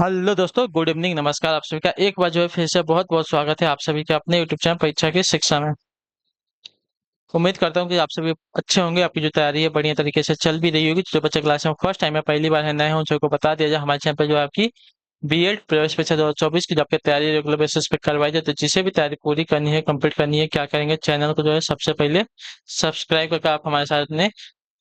Hello दोस्तों, good evening, नमस्कार। आप सभी का एक बार जो है फिर से बहुत बहुत स्वागत है आप सभी का अपने यूट्यूब चैनल परीक्षा की शिक्षा में। उम्मीद करता हूँ कि आप सभी अच्छे होंगे, आपकी जो तैयारी है बढ़िया तरीके से चल भी रही होगी। जो बच्चे क्लास में फर्स्ट टाइम है, पहली बार है, नए हो, उन सबको बता दिया जाए हमारे चैनल पर जो है आपकी बीएड प्रवेश परीक्षा 2024 की जो आपकी तैयारी रेगुलर बेसिस पे करवाई जाए। तो जिसे भी तैयारी पूरी करनी है, कंप्लीट करनी है, क्या करेंगे, चैनल को जो है सबसे पहले सब्सक्राइब करके आप हमारे साथ में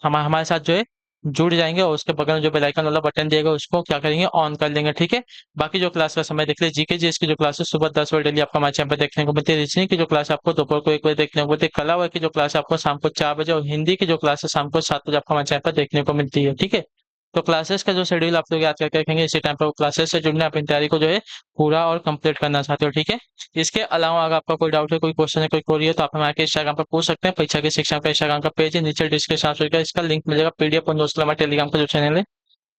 हमारे साथ जो है जुड़ जाएंगे, और उसके बगल में जो बेल आइकन वाला बटन दिएगा उसको क्या करेंगे, ऑन कर लेंगे। ठीक है। बाकी जो क्लास का समय देख लीजिए, जीके जीएस की जो क्लासेस सुबह 10 बजे डेली आपको हमारे चैनल पर देखने को मिलती है। रीजनिंग की जो क्लास आपको दोपहर को 1 बजे देखने को मिलती है। कला वर्ग की जो क्लास आपको शाम को 4 बजे, और हिंदी की जो क्लास है शाम को 7 बजे आपको हमारे चैनल पर देखने को मिलती है। ठीक है। तो क्लासेस का जो शेड्यूल आप लोग याद करके रखेंगे, इसी टाइम पर वो क्लासेस से जुड़ने अपनी तैयारी को जो है पूरा और कंप्लीट करना चाहते हो। ठीक है। इसके अलावा अगर आपका कोई डाउट है, कोई क्वेश्चन है, कोई क्वेरी है, तो आप हमारे इंस्टाग्राम पर पूछ सकते हैं। परीक्षा की शिक्षा का इंस्टाग्राम का पेज है, नीचे डिस्क्रिप्शन में इसका लिंक मिलेगा, पीडीएफ और नोट्स के लिए हमारे टेलीग्राम का जो चैनल है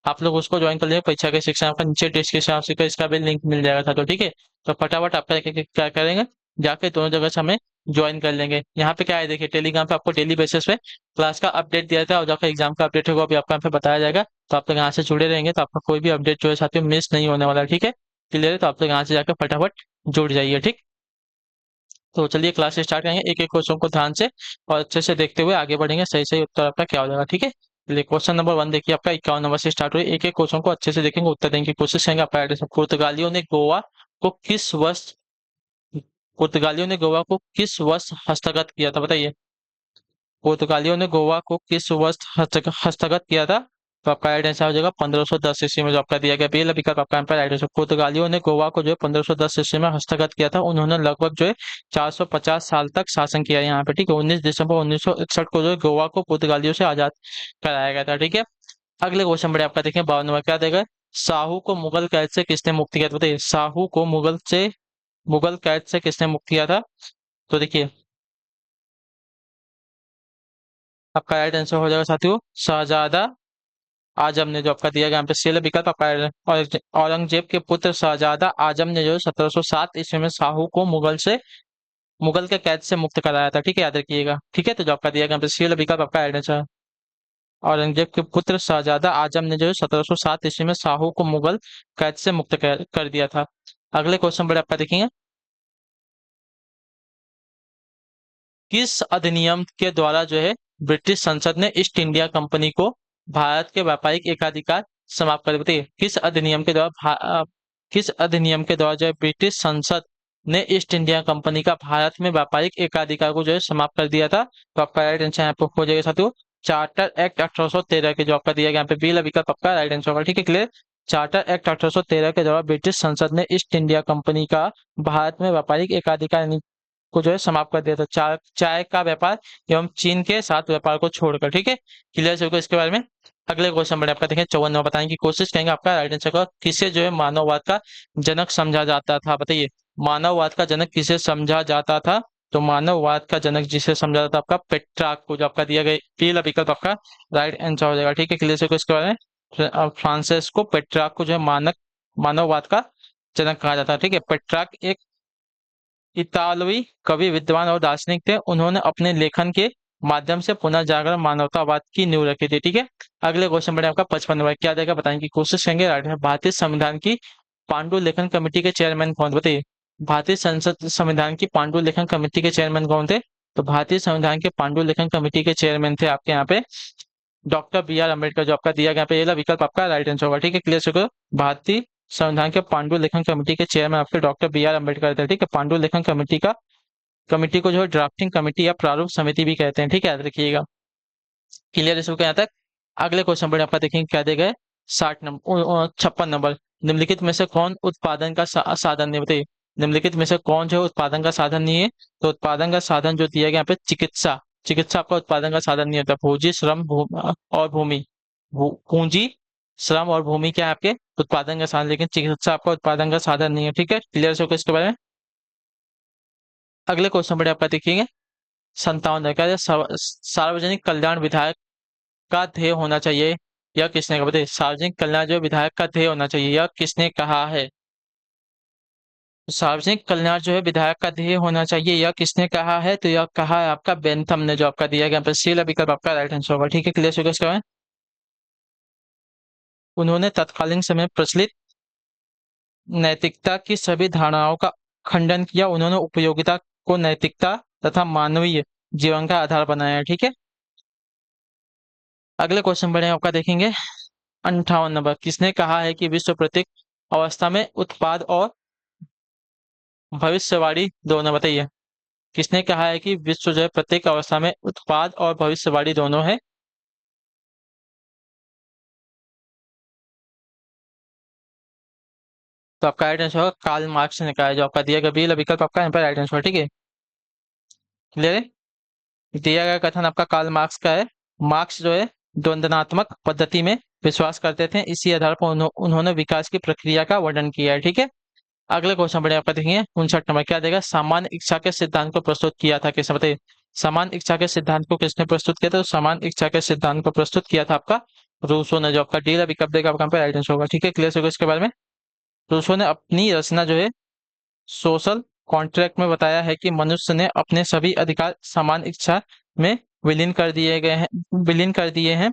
आप लोग उसको ज्वाइन कर लीजिए। परीक्षा की शिक्षा का नीचे डिस्क्रिप्शन का इसका भी लिंक मिल जाएगा था। तो ठीक है। तो फटाफट आप क्या करेंगे, जाके दोनों जगह से हमें ज्वाइन कर लेंगे। यहाँ पे क्या है, देखिए टेलीग्राम पे आपको डेली बेसिस पे क्लास का अपडेट दिया जाता है, और जो आपका एग्जाम का अपडेट होगा अभी आपको यहाँ पे बताया जाएगा। तो आप लोग यहाँ से जुड़े रहेंगे तो आपका कोई भी अपडेट जो है साथियों मिस नहीं होने वाला है। ठीक है। क्लियर है। तो आप लोग यहाँ से जाकर फटाफट जुड़ जाइए। ठीक। तो चलिए क्लास स्टार्ट करेंगे, एक एक क्वेश्चन को ध्यान से और अच्छे से देखते हुए आगे बढ़ेंगे। सही सही उत्तर आपका क्या हो जाएगा। ठीक है। चलिए क्वेश्चन नंबर 1 देखिए, आपका 51 नंबर से स्टार्ट हुई। एक एक क्वेश्चन को अच्छे से देखेंगे, उत्तर देने की कोशिश करेंगे। आपका एड्रेस, पुर्तगालियों ने गोवा को किस वर्ष हस्तगत किया था, बताइए। पुर्तगालियों ने गोवा को किस वर्ष हस्तगत किया था। तो आपका राइट आंसर हो जाएगा 1510 ईस्वी में, जो आपका दिया गया पहला विकल्प आपका एम्पायर राइट आंसर। पुर्तगालियों ने गोवा को जो है 1510 ईस्वी में हस्तगत किया था। उन्होंने लगभग जो है 450 साल तक शासन किया यहाँ पे। ठीक है। 19 दिसंबर 1961 को जो है गोवा को पुर्तगालियों से आजाद कराया गया था। ठीक है। अगले क्वेश्चन बड़े आपका देखें, 52 नंबर क्या देगा। साहू को मुगल कैद से किसने मुक्त किया था, बताइए। साहू को मुगल कैद से किसने मुक्त किया था। तो देखिए आपका राइट आंसर हो जाएगा साथियों शहजादा आजम ने, जो आपका दिया गया यहाँ पे सी विकल्प आपका औरंगजेब के पुत्र शहजादा आजम ने जो 1707 ईस्वी में साहू को मुगल के कैद से मुक्त कराया था। ठीक है, याद रखिएगा। ठीक है। तो जो आपका दिया गया यहाँ पे सी विकल्प आपका राइट आंसर। औरंगजेब के पुत्र शहजादा आजम ने जो 1707 ईस्वी में साहू को मुगल कैद से मुक्त कर दिया था। अगले क्वेश्चन बड़े आपका देखेंगे, किस अधिनियम के द्वारा जो है ब्रिटिश संसद ने ईस्ट इंडिया कंपनी को भारत के व्यापारिक एकाधिकार समाप्त कर, बताइए। किस अधिनियम के द्वारा जो है ब्रिटिश संसद ने ईस्ट इंडिया कंपनी का भारत में व्यापारिक एकाधिकार को जो है समाप्त कर दिया था। तो आपका राइट आंसर यहाँ पे हो जाएगा साथियों चार्टर एक्ट 1813 के, जो आपका दिया गया यहाँ पे बी विकल्प आपका राइट आंसर होगा। ठीक है, क्लियर। चार्टर एक्ट 1813 के द्वारा ब्रिटिश संसद ने ईस्ट इंडिया कंपनी का भारत में व्यापारिक एकाधिकार को जो है समाप्त कर दिया था। चाय का व्यापार एवं चीन के साथ व्यापार को छोड़कर। ठीक है, क्लियर है इसके बारे में। अगले क्वेश्चन बड़े आपका देखें, 54 बताने की कोशिश करेंगे। आपका राइट आंसर का किसे जो है मानववाद का जनक समझा जाता था, बताइए। मानववाद का जनक किसे समझा जाता था। तो मानववाद का जनक जिसे समझा जाता था आपका पेट्रार्क को, जो आपका दिया गया पहला विकल्प आपका राइट आंसर हो जाएगा। ठीक है, क्लियर है इसके बारे में। फ्रांसिस्को पेट्रार्क को जो है मानववाद का जनक कहा जाता है। ठीक है। पेट्रार्क एक इतालवी कवि, विद्वान और दार्शनिक थे। उन्होंने अपने लेखन के माध्यम से पुनर्जागरण मानवतावाद की नींव रखी थी। ठीक है। अगले क्वेश्चन बड़े आपका 55 क्या देगा, बताने की कोशिश करेंगे। राइट है, भारतीय संविधान की पांडु लेखन कमेटी के चेयरमैन कौन, बताइए। भारतीय संसद संविधान की पांडु लेखन कमेटी के चेयरमैन कौन थे। तो भारतीय संविधान के पांडु लेखन कमेटी के चेयरमैन थे आपके यहाँ पे डॉक्टर बी आर अम्बेडकर, जो आपका दिया गया पे ये विकल्प आपका राइट आंसर होगा। ठीक है, क्लियर से भारतीय संविधान के पांडु लेखन कमेटी के चेयरमैन आपके डॉक्टर बी आर अम्बेडकर थे। ठीक है। पांडु लेखन कमेटी को जो है ड्राफ्टिंग कमेटी या प्रारूप समिति भी कहते हैं। ठीक है, याद रखिएगा। क्लियर है सबको यहाँ तक। अगले क्वेश्चन पर आपका देखेंगे क्या देगा है, 56 नंबर। निम्नलिखित में से कौन उत्पादन का साधन नहीं, बताइए। निम्नलिखित में से कौन जो है उत्पादन का साधन नहीं है। तो उत्पादन का साधन जो दिया गया यहाँ पे चिकित्सा, चिकित्सा आपका उत्पादन का साधन नहीं होता। पूंजी श्रम और भूमि, पूंजी श्रम और भूमि क्या है आपके उत्पादन का साधन, लेकिन चिकित्सा आपका उत्पादन का साधन नहीं है। ठीक है, क्लियर से इसके बारे में। अगले क्वेश्चन पर आपका देखिएगा 57 क्या है, सार्वजनिक कल्याण विधायक का ध्येय होना चाहिए, यह किसने कहा, बताइए। सार्वजनिक कल्याण जो विधायक का ध्येय होना चाहिए, यह किसने कहा है। सार्वजनिक कल्याण जो है विधायक का ध्येय होना चाहिए, यह किसने कहा है। तो यह कहा है आपका बेंथम ने, जो आपका दिया गया सी विकल्प आपका राइट आंसर होगा। ठीक है, क्लियर हो गया इसका। उन्होंने तत्कालीन समय प्रचलित नैतिकता की सभी धारणाओं का खंडन किया। उन्होंने उपयोगिता को नैतिकता तथा मानवीय जीवन का आधार बनाया है। ठीक है, अगले क्वेश्चन बढ़े आपका देखेंगे 58 नंबर। किसने कहा है कि विश्व प्रत्येक अवस्था में उत्पाद और भविष्यवाणी दोनों, बताइए। किसने कहा है कि विश्व जो है प्रत्येक अवस्था में उत्पाद और भविष्यवाणी दोनों है? तो आपका राइट आंसर होगा कार्ल मार्क्स ने कहा है। जो आपका दिया गया बी वाला विकल्प आपका यहाँ पर राइट आंसर, ठीक है, क्लियर है। दिया गया कथन आपका कार्ल मार्क्स का है। मार्क्स जो है द्वंद्वात्मक पद्धति में विश्वास करते थे, इसी आधार पर उन्होंने विकास की प्रक्रिया का वर्णन किया है। ठीक है, अगले क्वेश्चन बढ़े आपका देखेंगे 59 नंबर। क्या देगा? सामान्य इच्छा के सिद्धांत को प्रस्तुत किया था किसने, बताइए। समान इच्छा के सिद्धांत को किसने प्रस्तुत किया था? तो समान इच्छा के सिद्धांत को प्रस्तुत किया था आपका रूसो ने। जो आपका डी वाला विकल्प देगा आपका राइट आंसर होगा। ठीक है, क्लियर होगा इसके बारे में। रूसो ने अपनी रचना जो है सोशल कॉन्ट्रैक्ट में बताया है कि मनुष्य ने अपने सभी अधिकार समान इच्छा में विलीन कर दिए हैं।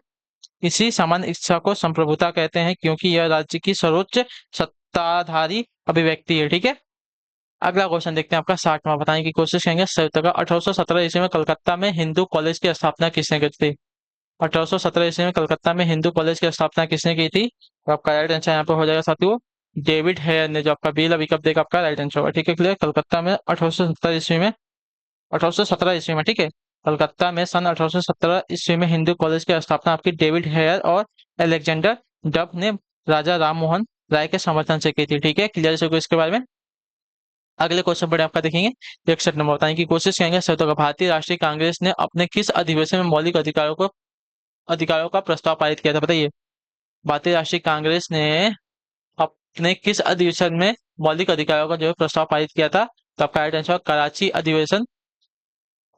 इसी समान इच्छा को संप्रभुता कहते हैं, क्योंकि यह राज्य की सर्वोच्च सत्ताधारी अभिव्यक्ति है। ठीक है, अगला क्वेश्चन देखते हैं आपका 60वां। बताने की कोशिश करेंगे। संयुक्त 1817 ईस्वी में कलकत्ता में हिंदू कॉलेज की स्थापना किसने की थी? 1817 ईस्वी में कलकत्ता में हिंदू कॉलेज की स्थापना किसने की थी? तो आपका राइट आंसर यहाँ पे हो जाएगा साथियों डेविड हेयर ने। जो आपका बी वाला विकल्प देगा आपका राइट आंसर होगा। ठीक है, क्लियर। कलकत्ता में 1817 ईस्वी में, ठीक है, कलकत्ता में सन 1817 ईस्वी में हिंदू कॉलेज की स्थापना आपकी डेविड हेयर और अलेक्जेंडर डब ने राजा राम मोहन राय के समर्थन से की थी। ठीक है, क्लियर है इसके बारे में। अगले क्वेश्चन पर आपका देखेंगे 61 नंबर। बताने की कोशिश करेंगे। तो भारतीय राष्ट्रीय कांग्रेस ने अपने किस अधिवेशन में मौलिक अधिकारों का प्रस्ताव पारित किया था, बताइए। भारतीय राष्ट्रीय कांग्रेस ने अपने किस अधिवेशन में मौलिक अधिकारों का जो है प्रस्ताव पारित किया था? तो आपका राइट आंसर कराची अधिवेशन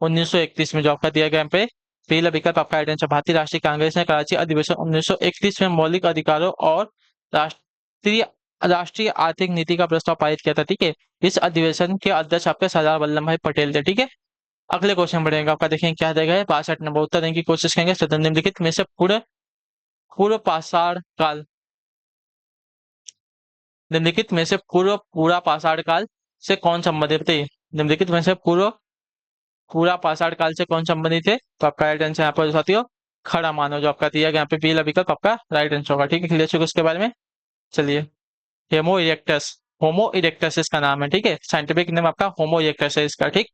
1931 में। जो आपका दिया गया पे पहला विकल्प आपका राइट आंसर। भारतीय राष्ट्रीय कांग्रेस ने कराची अधिवेशन 1931 में मौलिक अधिकारों और राष्ट्रीय राष्ट्रीय आर्थिक नीति का प्रस्ताव पारित किया था। ठीक है, इस अधिवेशन के अध्यक्ष आपके सरदार वल्लभ भाई पटेल थे। ठीक है, अगले क्वेश्चन बढ़ेगा आपका देखेंगे क्या देगा 62 नंबर। उत्तर देने की कोशिश करेंगे। निम्नलिखित में से पूर्व पूर्व पाषाण काल निम्नलिखित में से पूरा पाषाण काल से कौन संबंधित थे? निम्नलिखित में से पूरा पाषाण काल से कौन संबंधित है? तो आपका राइट आंसर यहाँ पर साथियों खड़ा मानव। जो आपका दिया गया यहाँ पे पहला विकल्प आपका राइट आंसर होगा। ठीक है, क्लियर होगा इसके बारे में। चलिए, हेमो इरेक्टस होमो इरेक्टस इसका नाम है। ठीक है, साइंटिफिक नेम आपका होमो इरेक्टस है इसका। ठीक,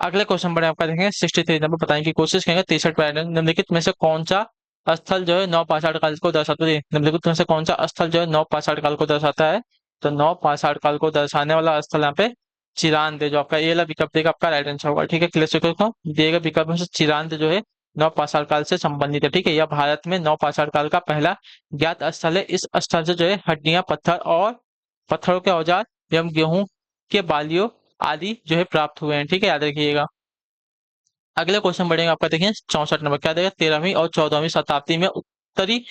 अगले क्वेश्चन पर आपका देखेंगे 63 नंबर। बताने की कोशिश करेंगे 63 पैटर्न। निम्नलिखित में से कौन सा स्थल जो है नौ पाषाण काल को दर्शाता है? निम्नलिखित में से कौन सा स्थल जो है नौ पाषाण काल को दर्शाता है? तो नौ पाषाण काल को दर्शाने वाला स्थल यहाँ पे चिरांद है। जो आपका ये वाला विकल्प देगा आपका राइट आंसर होगा। ठीक है, क्लियर को दिएगा विकल्प में से चिरांद जो है नौ पाषाण काल से संबंधित है। ठीक है, यह भारत में नौ पाषाण काल का पहला ज्ञात स्थल है। इस स्थल से जो है हड्डियां, पत्थर और पत्थरों के औजार एवं गेहूं के बालियों आदि जो है प्राप्त हुए हैं। ठीक है, याद रखिएगा। अगले क्वेश्चन बढ़ेगा आपका देखिए 64 नंबर। क्या देगा? 13वीं और 14वीं शताब्दी में उत्तरी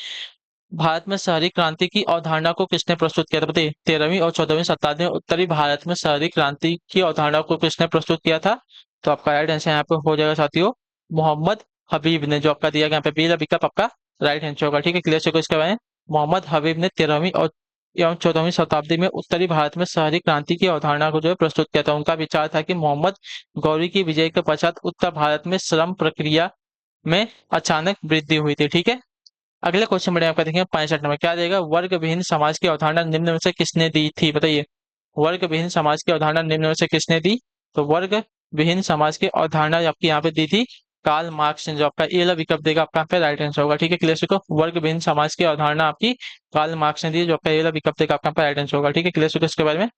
भारत में शहरी क्रांति की अवधारणा को किसने प्रस्तुत किया था, बताइए। 13वीं और 14वीं शताब्दी में उत्तरी भारत में शहरी क्रांति की अवधारणा को किसने प्रस्तुत किया था? तो आपका राइट आंसर यहाँ पे हो जाएगा साथियों मोहम्मद हबीब ने। जो आपका दिया गया यहाँ पे बी विकल्प आपका राइट आंसर होगा। ठीक है, क्लियर होगा इसके बारे में। मोहम्मद हबीब ने 13वीं और एवं 14वीं शताब्दी में उत्तरी भारत में शहरी क्रांति की अवधारणा को जो है प्रस्तुत किया था। उनका विचार था कि मोहम्मद गौरी की विजय के पश्चात उत्तर भारत में श्रम प्रक्रिया में अचानक वृद्धि हुई थी। ठीक है, अगले क्वेश्चन बढ़े आपका देखेंगे 65 नंबर। क्या देगा? वर्ग विहीन समाज की अवधारणा निम्न में से किसने दी थी, बताइए। वर्ग विहीन समाज की अवधारणा निम्न में से किसने दी? तो वर्ग विहीन समाज की अवधारणा आपकी यहाँ पे दी थी कार्ल मार्क्स ने। जो आपका ए वाला विकल्प देगा आपका यहाँ पे राइट आंसर होगा। ठीक है, क्लियर को वर्ग विहीन समाज की अवधारणा आपकी कार्ल मार्क्स ने दी। जो आपका ए वाला विकल्प देगा आपका यहाँ पे राइट आंसर होगा। ठीक है, क्लियर इसके बारे में।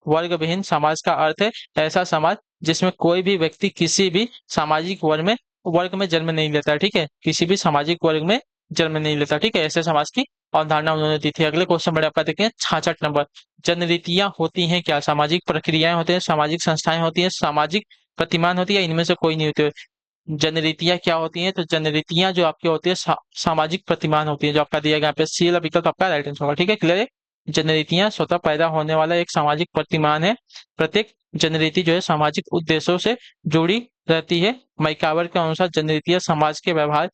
वर्ग विहीन समाज का अर्थ है ऐसा समाज जिसमें कोई भी व्यक्ति किसी भी सामाजिक वर्ग में जन्म नहीं लेता है। ठीक है, किसी भी सामाजिक वर्ग में जन्म नहीं लेता। ठीक है, ऐसे समाज की अवधारणा उन्होंने दी थी। अगले क्वेश्चन बड़े आपका देखें 66 नंबर। जनरीतियां होती हैं क्या? सामाजिक प्रक्रियाएं होती हैं, सामाजिक संस्थाएं होती हैं, सामाजिक प्रतिमान होती है, इनमें से कोई नहीं होती है। जनरीतियां क्या होती हैं? तो जनरीतियां जो आपकी होती है सामाजिक प्रतिमान होती है। जो आपका दिया गया यहाँ पे सी वाला विकल्प आपका राइट आंसर होगा। ठीक है, क्लियर है। जनरीतियां स्वतः पैदा होने वाला एक सामाजिक प्रतिमान है। प्रत्येक जनरीति जो है सामाजिक उद्देश्यों से जुड़ी रहती है। मैकावर के अनुसार जनरीतियां समाज के व्यवहार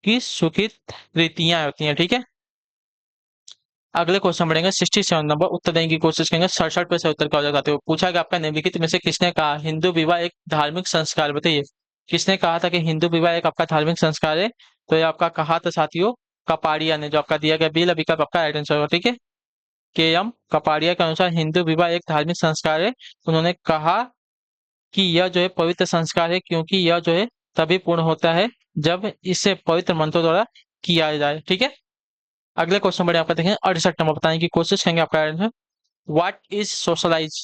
की स्वीकृत रीतियां होती हैं। ठीक है, अगले क्वेश्चन बढ़ेंगे 67 नंबर, उत्तर देने की कोशिश करेंगे। 67 पे से उत्तर क्या हो जाता है। पूछा गया आपका निम्नलिखित में से किसने कहा हिंदू विवाह एक धार्मिक संस्कार, बताइए किसने कहा था कि हिंदू विवाह एक आपका धार्मिक संस्कार है। तो ये आपका कहा था साथियों कपाड़िया ने, जो आपका दिया गया बी विकल्प आपका राइट आंसर होगा। ठीक है, के एम कपाड़िया के अनुसार हिंदू विवाह एक धार्मिक संस्कार है। उन्होंने कहा कि यह जो है पवित्र संस्कार है, क्योंकि यह जो है तभी पूर्ण होता है जब इसे पवित्र मंत्रों द्वारा किया जाए। ठीक है, अगले क्वेश्चन बढ़े आपका देखें 68 नंबर, बताने की कोशिश करेंगे आपका आंसर। व्हाट इज सोशलाइज,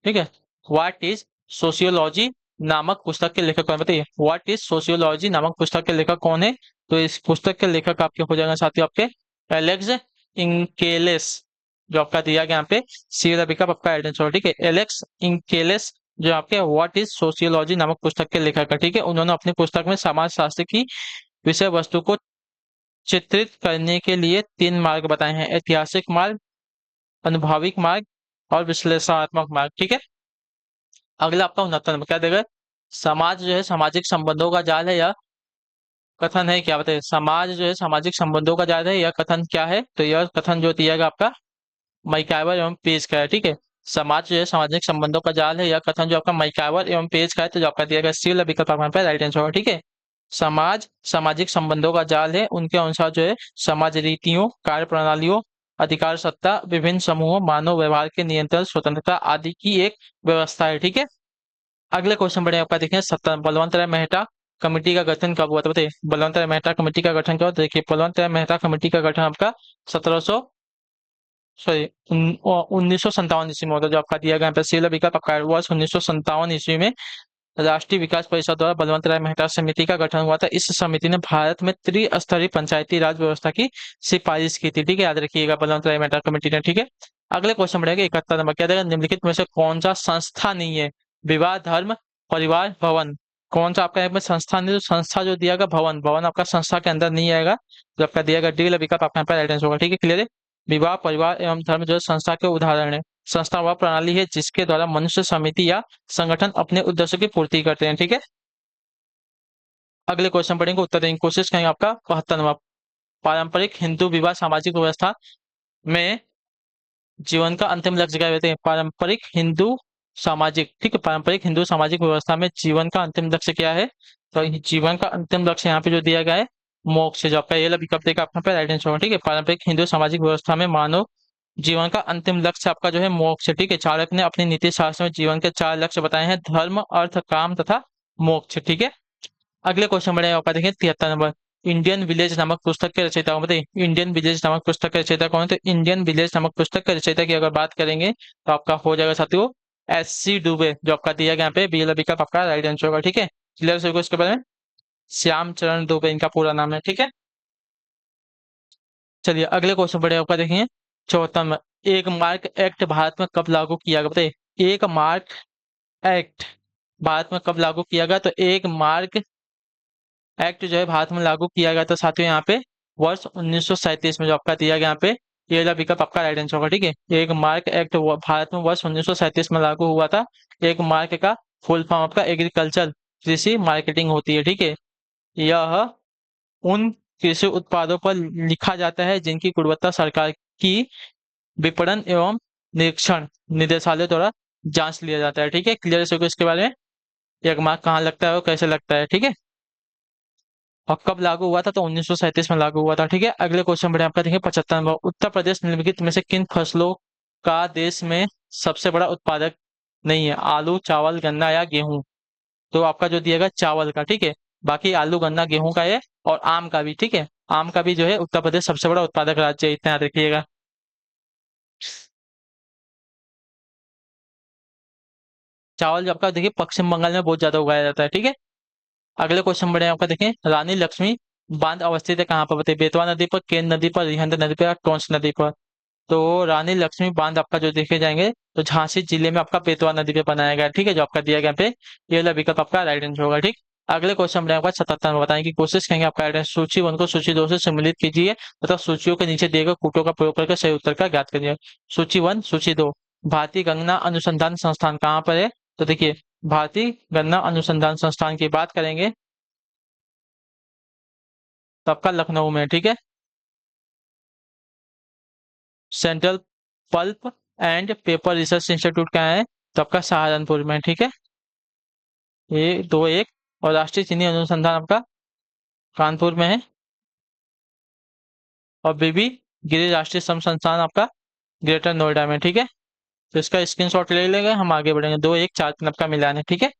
ठीक है, व्हाट इज सोशियोलॉजी नामक पुस्तक के लेखक कौन, बताइए व्हाट इज सोशियोलॉजी नामक पुस्तक के लेखक कौन है। तो इस पुस्तक के लेखक आपके हो जाएंगे साथियों आपके एलेक्स इंकेलेस, जो आपका दिया गया यहाँ पे सी विकल्प आपका आइडेंटिफाई। ठीक है, एलेक्स इंकेलेस जो आपके व्हाट इज सोशियोलॉजी नामक पुस्तक के लेखक है। ठीक है, उन्होंने अपनी पुस्तक में समाज शास्त्र की विषय वस्तु को चित्रित करने के लिए 3 मार्ग बताए हैं, ऐतिहासिक मार्ग, अनुभविक मार्ग और विश्लेषणात्मक मार्ग। ठीक है, अगला आपका 69 नंबर क्या देगा। समाज जो है सामाजिक संबंधों का जाल है या कथन है, क्या बताइए समाज जो है सामाजिक संबंधों का जाल है या कथन क्या है। तो यह कथन जो दिया गया आपका मैकाइवर एवं पेज का है। ठीक है, समाज जो है सामाजिक संबंधों का जाल है या कथन जो आपका मैकाइवर एवं पेज का है। तो जो आपका दिया गया सी वाला विकल्प आपका राइट आंसर होगा। ठीक है, समाज सामाजिक संबंधों का जाल है, उनके अनुसार जो है समाज रीतियों, कार्य प्रणालियों, अधिकार सत्ता, विभिन्न समूहों, मानव व्यवहार के नियंत्रण, स्वतंत्रता आदि की एक व्यवस्था है। ठीक है, अगले क्वेश्चन बढ़े आपका देखें 70, बलवंत राय मेहता कमेटी का गठन कब हुआ था, बताइए बलवंत राय मेहता कमेटी का गठन कब हुआ। तो देखिए बलवंत राय मेहता कमेटी का गठन आपका 1700 सॉरी 1957 ईस्वी में होता है। जो आपका दिया गया यहाँ पे सी वाला विकल्प आपका वर्ष 1957 ईस्वी में राष्ट्रीय विकास परिषद द्वारा बलवंत राय मेहता समिति का गठन हुआ था। इस समिति ने भारत में त्रिस्तरीय पंचायती राज व्यवस्था की सिफारिश की थी। ठीक है, याद रखिएगा बलवंत राय मेहता कमेटी ने। ठीक है, अगले क्वेश्चन बढ़ेगा 71 नंबर, क्या देगा निम्नलिखित में से कौन सा संस्था नहीं है। विवाह, धर्म, परिवार, भवन, कौन सा आपका यहाँ पे संस्था नहीं। तो संस्था जो दिया गया भवन, भवन आपका संस्था के अंदर नहीं आएगा। जो आपका दिया गया डी वाला विकल्प आपका यहाँ पे राइट आंसर होगा। ठीक है, क्लियर है। विवाह, परिवार एवं धर्म जो है संस्था के उदाहरण है। संस्था वह प्रणाली है जिसके द्वारा मनुष्य, समिति या संगठन अपने उद्देश्यों की पूर्ति करते हैं। ठीक है, अगले क्वेश्चन पढ़ेंगे, उत्तर देने की कोशिश करेंगे आपका 72वां, पारंपरिक हिंदू विवाह सामाजिक व्यवस्था में जीवन का अंतिम लक्ष्य क्या कहते हैं। पारंपरिक हिंदू सामाजिक, ठीक है, पारंपरिक हिंदू सामाजिक व्यवस्था में जीवन का अंतिम लक्ष्य क्या है। तो जीवन का अंतिम लक्ष्य यहाँ पे जो दिया गया है मोक्ष है। जो आपका ये वाला विकल्प देगा आपका पे राइट आंसर होगा। ठीक है, पारंपरिक हिंदू सामाजिक व्यवस्था में मानव जीवन का अंतिम लक्ष्य आपका जो है मोक्ष है। ठीक है, चाणक्य ने अपनी नीति शास्त्र में जीवन के 4 लक्ष्य बताए हैं, धर्म, अर्थ, काम तथा मोक्ष। ठीक है, अगले क्वेश्चन बढ़े आपका देखिए 73 नंबर, इंडियन विलेज नामक पुस्तक के रचयिता कौन, बताइए इंडियन विलेज नामक पुस्तक के रचयिता कौन है। तो इंडियन विलेज नामक पुस्तक के रचयिता की अगर बात करेंगे तो आपका हो जाएगा साथियों SC डुबे, जो आपका दिया गया यहाँ पे बी वाला विकल्प आपका राइट आंसर होगा। ठीक है, क्लियर से इसके बारे में, श्याम चरण दुबे इनका पूरा नाम है। ठीक है, चलिए अगले क्वेश्चन बढ़े आपका देखिए 74 में, एक मार्क एक्ट भारत में कब लागू किया गया, बताइए एक मार्क एक्ट भारत में कब लागू किया गया। तो एक मार्क एक्ट जो है भारत में लागू किया गया था साथियों यहाँ पे वर्ष 1937 में। जो आपका दिया गया यहाँ पे ये वाला विकल्प आपका राइट आंसर होगा। ठीक है, एक मार्क एक्ट भारत में वर्ष 1937 में लागू हुआ था। एक मार्क का फुल फॉर्म आपका एग्रीकल्चर कृषि मार्केटिंग होती है। ठीक है, यह उन कृषि उत्पादों पर लिखा जाता है जिनकी गुणवत्ता सरकार की विपणन एवं निरीक्षण निदेशालय द्वारा जांच लिया जाता है। ठीक है, क्लियर है इसके बारे में, एक मार्क कहाँ लगता है और कैसे लगता है। ठीक है, और कब लागू हुआ था। तो 1937 में लागू हुआ था। ठीक है, अगले क्वेश्चन बढ़े आपका देखिए 75 नंबर, उत्तर प्रदेश निम्नलिखित में से किन फसलों का देश में सबसे बड़ा उत्पादक नहीं है। आलू, चावल, गन्ना या गेहूं। तो आपका जो दिएगा चावल का। ठीक है, बाकी आलू, गन्ना, गेहूं का है और आम का भी। ठीक है, आम का भी जो है उत्तर प्रदेश सबसे बड़ा उत्पादक राज्य है, इतना याद रखिएगा। चावल जो आपका देखिए पश्चिम बंगाल में बहुत ज्यादा उगाया जाता है। ठीक है, अगले क्वेश्चन बढ़े आपका देखें, रानी लक्ष्मी बांध अवस्थित है कहाँ पर, बताइए बेतवा नदी पर, केन नदी पर, रिहंद नदी पर, टोंस नदी पर। तो रानी लक्ष्मी बांध आपका जो देखे जाएंगे तो झांसी जिले में आपका बेतवा नदी पे बनाया गया है। ठीक है, जो आपका दिया गया पे ये वाला विकल्प आपका राइट आंसर होगा। ठीक, अगले क्वेश्चन में आपका 77 में बताने की कोशिश करेंगे आपका राइट आंसर, सूची 1 को सूची 2 से सम्मिलित कीजिए तथा सूचियों के नीचे दिए गए कूटों का प्रयोग करके सही उत्तर का ज्ञात करिए। सूची 1 सूची 2, भारतीय गणना अनुसंधान संस्थान कहाँ पर है। तो देखिए भारतीय गणना अनुसंधान संस्थान की बात करेंगे तो आपका लखनऊ में। ठीक है, central pulp and paper research institute कहाँ है? तो आपका सहारनपुर में, ठीक है। ये दो एक। और राष्ट्रीय चीनी अनुसंधान आपका कानपुर में है। और बीबी गिरी राष्ट्रीय श्रम संस्थान आपका ग्रेटर नोएडा में, ठीक है। तो इसका स्क्रीनशॉट ले लेंगे, हम आगे बढ़ेंगे। दो एक चार तीन आपका मिलान है, ठीक है।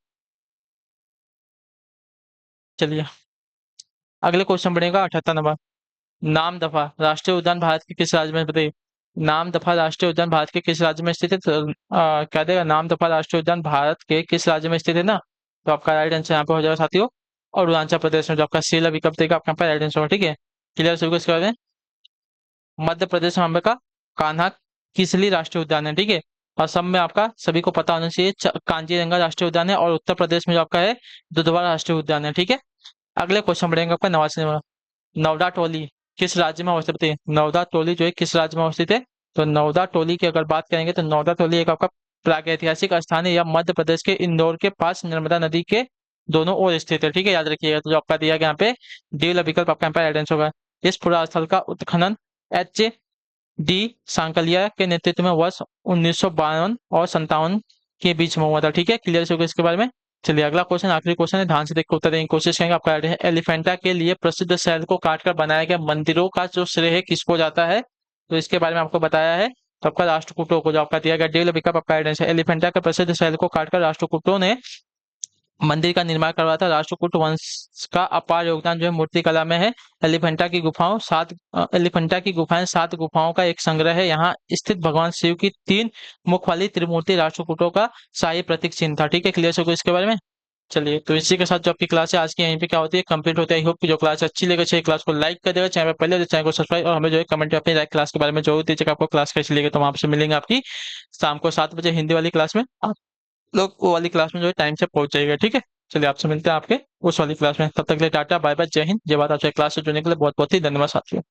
चलिए अगले क्वेश्चन बढ़ेगा 78 नंबर। नाम दफा राष्ट्रीय उद्यान भारत के किस राज्य में, बताइए। नाम दफा राष्ट्रीय उद्यान भारत के किस राज्य में स्थित है? तो क्या देगा, नाम दफा राष्ट्रीय उद्यान भारत के किस राज्य में स्थित है ना। तो आपका राइट आंसर यहाँ पे हो जाएगा साथियों, और अरुणाचल प्रदेश में। जो आपका सीला विकल्प देगा आपका यहाँ पे राइट आंसर होगा, ठीक है। क्लियर सभी को इसके बारे में। मध्य प्रदेश में आपका कान्हा किसली राष्ट्रीय उद्यान है, ठीक है। असम में आपका सभी को पता होना चाहिए कांजीरंगा राष्ट्रीय उद्यान है। और उत्तर प्रदेश में जो आपका है दुधवा राष्ट्रीय उद्यान है, ठीक है। अगले क्वेश्चन बढ़ेंगे आपका 89 नंबर। नवदा टोली किस राज्य में अवस्थित है? नवदा टोली जो है किस राज्य में अवस्थित है? तो नवदा टोली की अगर बात करेंगे तो नवदा टोली एक आपका प्रागैतिहासिक स्थान है, या मध्य प्रदेश के इंदौर के पास नर्मदा नदी के दोनों ओर स्थित है, ठीक है। याद रखिएगा। तो जो आपका दिया गया यहाँ पे डी वाला विकल्प आपका यहाँ पे राइट आंसर होगा। इस पुरा स्थल का उत्खनन एच डी सांकलिया के नेतृत्व में वर्ष 1952 और 57 के बीच में हुआ था, ठीक है। क्लियर होगा इसके बारे में। चलिए अगला क्वेश्चन, आखिरी क्वेश्चन है, ध्यान से देख के उत्तर देने की कोशिश करेंगे। आपका है एलिफेंटा के लिए प्रसिद्ध शैल को काटकर बनाया गया मंदिरों का जो श्रेय है किसको जाता है? तो इसके बारे में आपको बताया है। तो आपका राष्ट्रकूटों को जो आपका दिया गया डेल विकल्प आपका राइट आंसर है। एलिफेंटा के प्रसिद्ध शैल को काटकर राष्ट्रकूटों ने मंदिर का निर्माण करवाया था। राष्ट्रकूट वंश का अपार योगदान जो है मूर्ति कला में है। एलिफेंटा की गुफाएं 7 गुफाओं का एक संग्रह है। यहाँ स्थित भगवान शिव की 3 मुख वाली त्रिमूर्ति राष्ट्रकूटों का शाही प्रतीक चिन्ह था, ठीक है। क्लियर हो गया इसके बारे में। चलिए तो इसी के साथ जो आपकी क्लास है आज की यहीं पे क्या होती है कंप्लीट होती है। आई होप कि जो क्लास अच्छी लगे चाहिए क्लास को लाइक कर देगा, चैनल पर पहले तो चैनल को सब्सक्राइब, और हमें जो है कमेंट में अपनी लाइक क्लास के बारे में जरूर दीजिएगा। आपको क्लास कैसी लगी, तो हम आपसे मिलेंगे आपकी शाम को 7 बजे हिंदी वाली क्लास में। आप लोग वो वाली क्लास में जो है टाइम से पहुंच जाइएगा, ठीक है। चलिए आपसे मिलते हैं आपके उस वाली क्लास में। तब तक के लिए टाटा बाय बाय, जय हिंद जय भारत। आपसे क्लास से जुड़ने के लिए बहुत बहुत ही धन्यवाद साथियों।